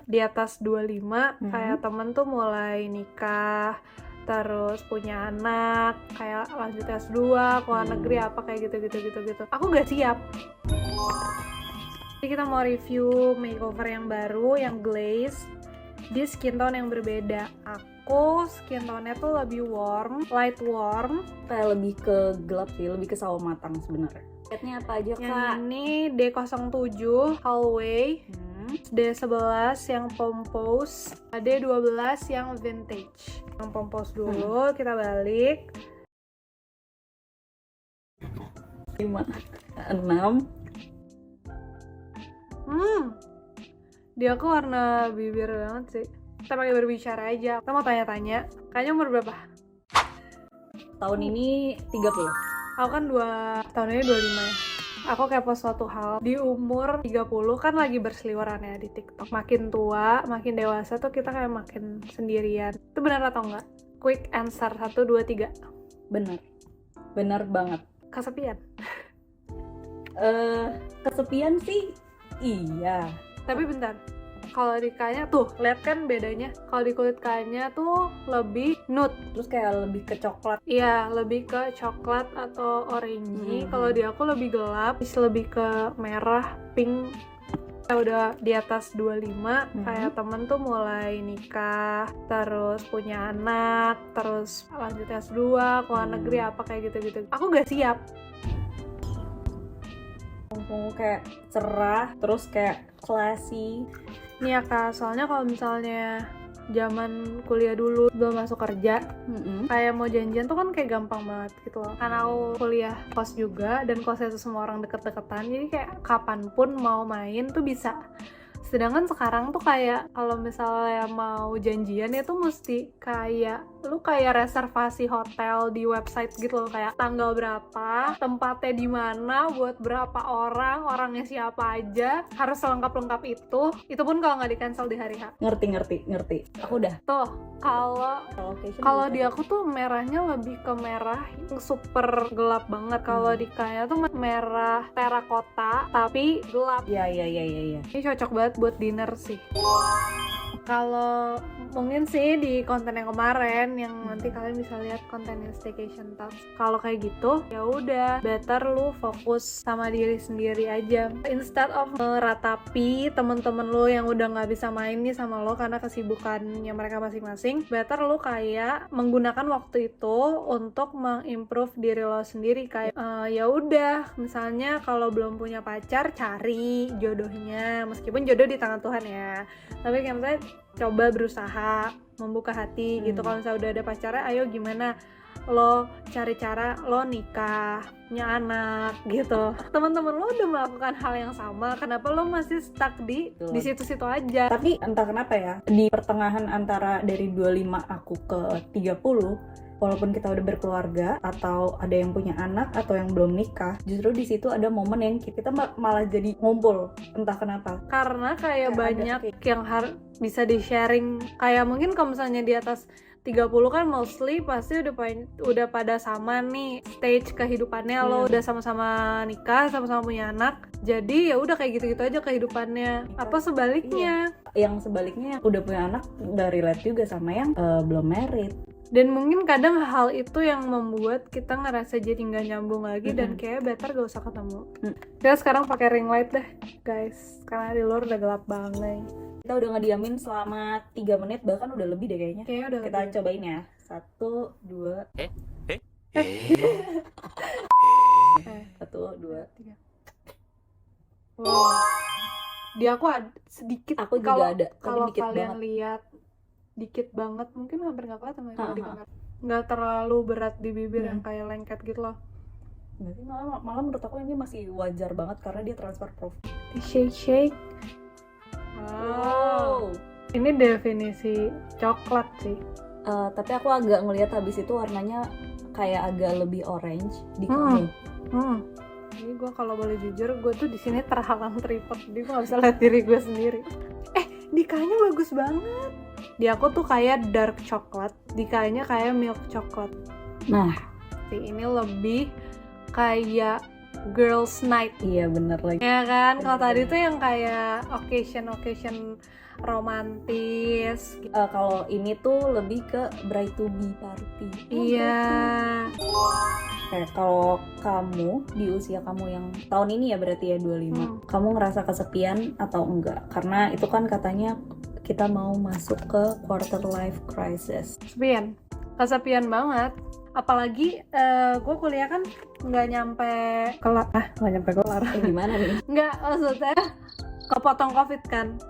di atas 25, kayak temen tuh mulai nikah, terus punya anak, kayak lanjut S2, ke luar negeri apa kayak gitu. Aku gak siap. Jadi kita mau review makeover yang baru, yang glaze di skin tone yang berbeda. Aku skin tone-nya tuh lebih warm, light warm. Kayak lebih ke gelap sih, lebih ke sawo matang sebenarnya. Setnya apa aja Yang Kak? ini D07 Hallway, D11 yang Pompous, D12 yang Vintage. Yang Pompous dulu, kita balik. 5, 6. Dia aku warna bibir banget sih. Kita pakai berbicara aja. Kita mau tanya-tanya. Kayaknya umur berapa? Tahun ini 30. Aku kan tahun ini 25 ya. Aku kepo suatu hal. Di umur 30 kan lagi berseliweran ya di TikTok. Makin tua, makin dewasa tuh kita kayak makin sendirian. Itu benar atau enggak? Quick answer 1, 2, 3. Bener. Bener banget. Kesepian. Kesepian sih iya. Tapi bentar. Kalau di kayaknya tuh, lihat kan bedanya. Kalau di kulit kayaknya tuh lebih nude. Terus kayak lebih ke coklat. Iya, lebih ke coklat atau orangey. Kalau di aku lebih gelap, lebih ke merah, pink. Udah di atas 25, kayak temen tuh mulai nikah, terus punya anak, terus lanjut S2, ke luar negeri apa kayak gitu. Aku gak siap. Ungu kayak cerah, terus kayak classy. Nih ya Kak, soalnya kalau misalnya zaman kuliah dulu belum masuk kerja, kayak mau janjian tuh kan kayak gampang banget gitu loh. Karena aku kuliah kos juga, dan kosnya tuh semua orang deket-deketan, jadi kayak kapanpun mau main tuh bisa. Sedangkan sekarang tuh kayak kalau misalnya mau janjian itu mesti kayak lu kayak reservasi hotel di website gitu loh, kayak tanggal berapa, tempatnya di mana, buat berapa orang, orangnya siapa aja, harus lengkap itu pun kalau nggak di cancel di hari H. Ngerti. Aku udah. Tuh, kalau di aku tuh merahnya lebih ke merah yang super gelap banget. Kalau di Kaya tuh merah terakota tapi gelap. Iya. Ini cocok banget buat dinner sih. Kalau mungkin sih di konten yang kemarin, yang nanti kalian bisa lihat kontennya Staycation Talks. Kalau kayak gitu, ya udah, better lu fokus sama diri sendiri aja. Instead of meratapi temen-temen lu yang udah nggak bisa main nih sama lo karena kesibukannya mereka masing-masing, better lu kayak menggunakan waktu itu untuk mengimprove diri lo sendiri. Kayak ya udah, misalnya kalau belum punya pacar, cari jodohnya, meskipun jodoh di tangan Tuhan ya. Tapi kayak misalnya coba berusaha membuka hati gitu. Kalau misalnya udah ada pacarnya, ayo gimana lo cari cara lo nikah, punya anak gitu. Teman-teman lo udah melakukan hal yang sama, kenapa lo masih stuck di situ-situ aja? Tapi entah kenapa ya, di pertengahan antara dari 25 aku ke 30, walaupun kita udah berkeluarga atau ada yang punya anak atau yang belum nikah, justru di situ ada momen yang kita malah jadi ngumpul, entah kenapa. Karena kayak banyak yang bisa di-sharing. Kayak mungkin kalau misalnya di atas 30 kan mostly pasti udah pada sama nih stage kehidupannya. Lo udah sama-sama nikah, sama-sama punya anak. Jadi ya udah kayak gitu-gitu aja kehidupannya. Apa sebaliknya? Yang sebaliknya yang udah punya anak nggak relate juga sama yang belum married. Dan mungkin kadang hal itu yang membuat kita ngerasa jadi nggak nyambung lagi, dan kayak better gak usah ketemu. Kita sekarang pakai ring light deh guys, karena di luar udah gelap banget. Kita udah ngediamin selama 3 menit, bahkan udah lebih deh kayaknya. Udah kita lebih. Cobain ya. 1, 2 1, 2 3. Wow. Di aku ada sedikit. Aku juga ada. Kalau dikit kalian banget. Lihat dikit banget, mungkin hampir nggak kelihatan kalau di kamera. Nggak terlalu berat di bibir yang kayak lengket gitu loh. Berarti malah menurut aku ini masih wajar banget karena dia transfer proof. Di shake. Wow. Ini definisi coklat sih. Tapi aku agak ngelihat habis itu warnanya kayak agak lebih orange di kamu. Jadi gue kalau boleh jujur, gue tuh di sini terhalang tripod, jadi gue nggak bisa lihat diri gue sendiri. Di kayaknya bagus banget. Di aku tuh kayak dark coklat, di kayaknya kayak milk coklat. Nah, ini lebih kayak girls night. Iya bener lagi. Ya kan, kalau tadi tuh yang kayak occasion romantis. Kalau ini tuh lebih ke bride to be party. Iya. Kalau kamu di usia kamu yang tahun ini ya berarti ya 25, kamu ngerasa kesepian atau enggak? Karena itu kan katanya kita mau masuk ke quarter life crisis. Kesepian banget. Apalagi gue kuliah kan nggak nyampe kelar. Gimana nih? Nggak, maksudnya kepotong covid kan.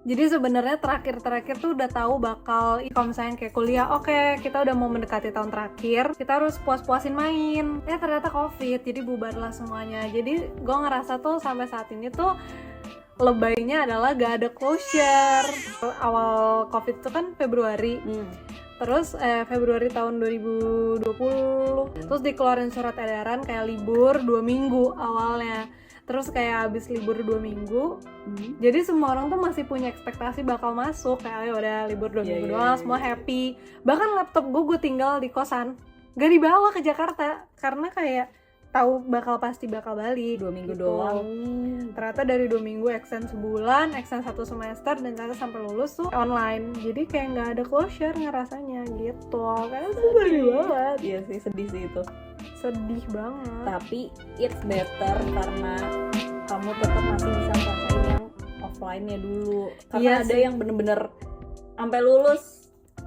Jadi sebenarnya terakhir tuh udah tahu bakal kalau misalnya kayak kuliah, oke, kita udah mau mendekati tahun terakhir, kita harus puas-puasin main. Ternyata covid, jadi bubarlah semuanya. Jadi gue ngerasa tuh sampai saat ini tuh lebaynya adalah gak ada closure. Awal covid itu kan Februari. Terus Februari tahun 2020 terus dikeluarin surat edaran kayak libur 2 minggu awalnya. Terus kayak abis libur 2 minggu, jadi semua orang tuh masih punya ekspektasi bakal masuk. Kayak udah libur 2 minggu doang, semua happy. Bahkan laptop gue tinggal di kosan, gak dibawa ke Jakarta karena kayak tahu pasti bakal balik 2 minggu gitu. doang. Ternyata dari 2 minggu extend sebulan, extend 1 semester, dan ternyata sampai lulus tuh online. Jadi kayak nggak ada closure ngerasanya gitu. Karena tuh sedih banget. Iya sih, sedih sih itu. Sedih banget. Tapi it's better karena kamu tetap masih bisa ngerasain yang offline-nya dulu. Karena Iya ada sih. yang bener-bener sampai lulus.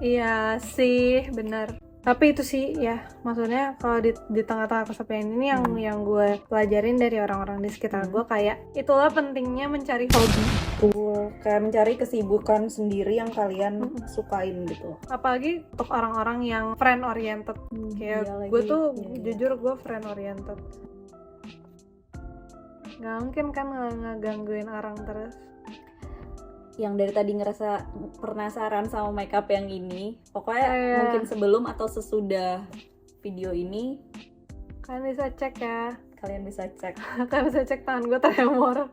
Iya sih, benar. Tapi itu sih ya, maksudnya kalau di tengah-tengah kesepian ini yang gue pelajarin dari orang-orang di sekitar gue, kayak itulah pentingnya mencari hobi. Kayak mencari kesibukan sendiri yang kalian sukain gitu. Apalagi untuk orang-orang yang friend oriented. Kayak gue tuh jujur gue friend oriented. Gak mungkin kan ngegangguin orang terus. Yang dari tadi ngerasa penasaran sama makeup yang ini, pokoknya mungkin sebelum atau sesudah video ini kalian bisa cek ya. Kalian bisa cek Tangan gue tremor.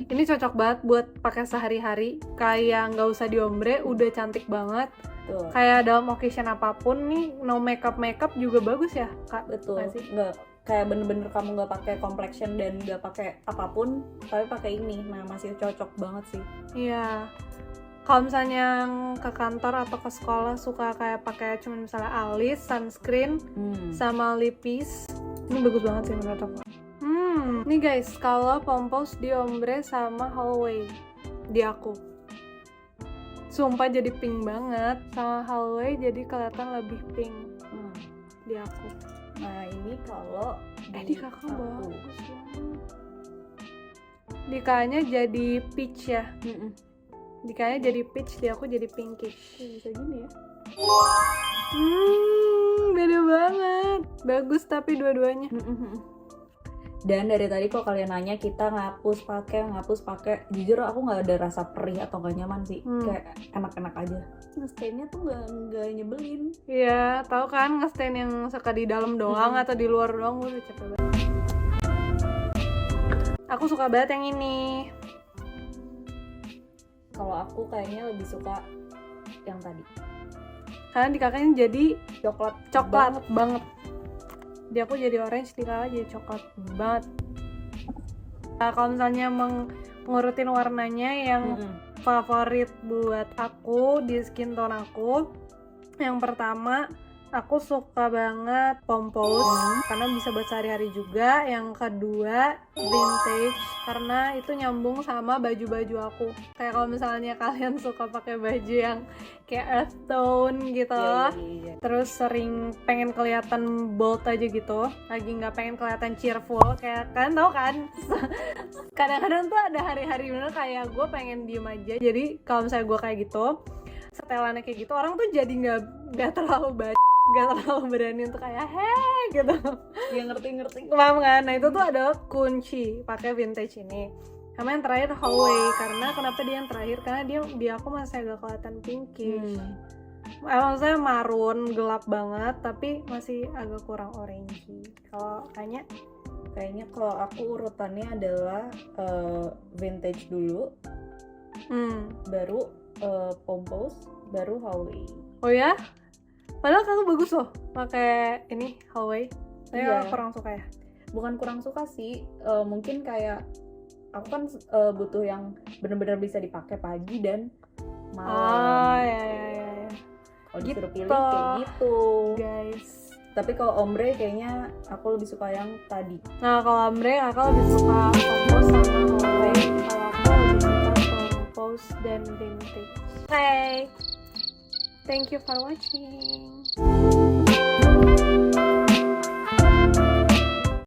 Ini cocok banget buat pakai sehari-hari. Kayak nggak usah diombre, udah cantik banget. Tuh. Kayak dalam occasion apapun nih, no makeup juga bagus ya, Kak? Betul. Nggak kayak bener-bener kamu nggak pakai complexion dan nggak pakai apapun, tapi pakai ini, nah masih cocok banget sih. Iya. Kalau misalnya ke kantor atau ke sekolah suka kayak pakai cuma misalnya alis, sunscreen, sama lipis, ini bagus banget sih menurut aku. Nih guys, kalau pompous di ombre sama hallway di aku, sumpah jadi pink banget. Sama hallway jadi kelihatan lebih pink di aku. Nah ini kalau di kakak bagus banget. Di kakaknya jadi peach ya. Di kakaknya jadi peach, di aku jadi pinkish. Bisa gini ya. Beda banget. Bagus tapi dua-duanya. Dan dari tadi kok kalian nanya kita ngapus pakai, jujur aku nggak ada rasa perih atau nggak nyaman sih, kayak enak-enak aja. Nge-stainnya tuh nggak nyebelin. Iya, tahu kan nge-stain yang suka di dalam doang atau di luar doang, gue udah capek banget. Aku suka banget yang ini. Kalau aku kayaknya lebih suka yang tadi. Karena di kakaknya jadi coklat banget. Di aku jadi orange, di kakak jadi coklat banget. Nah, kalau misalnya mengurutin warnanya yang favorit buat aku di skin tone aku, yang pertama aku suka banget pompous karena bisa buat sehari-hari juga. Yang kedua vintage karena itu nyambung sama baju-baju aku. Kayak kalau misalnya kalian suka pakai baju yang kayak earth tone gitu, terus sering pengen kelihatan bold aja gitu, lagi nggak pengen kelihatan cheerful, kayak kalian tahu kan, kadang-kadang tuh ada hari-hari bener kayak gue pengen diem aja. Jadi kalau misalnya gue kayak gitu, setelannya kayak gitu, orang tuh jadi nggak terlalu berani untuk kayak hey gitu. Ya ngerti. Paham kan? Nah itu tuh adalah kunci pakai vintage ini. Sama yang terakhir hallway, karena kenapa dia yang terakhir? Karena dia aku masih agak kelihatan pinkish. Maksudnya marun gelap banget, tapi masih agak kurang orangey. Kalau kayaknya kalau aku urutannya adalah vintage dulu, baru pompous, baru hallway. Oh ya? Padahal kamu bagus loh pakai ini hallway. Saya kurang suka ya. bukan kurang suka sih, mungkin kayak aku kan butuh yang benar-benar bisa dipakai pagi dan malam. Ya. Kalau disuruh Gitu. pilih kayak gitu. Guys. Tapi kalau ombre kayaknya aku lebih suka yang tadi. Nah, kalau ombre kakak lebih suka compose sama Huawei. Kalau aku lebih suka compose dan vintage. Hey, thank you for watching.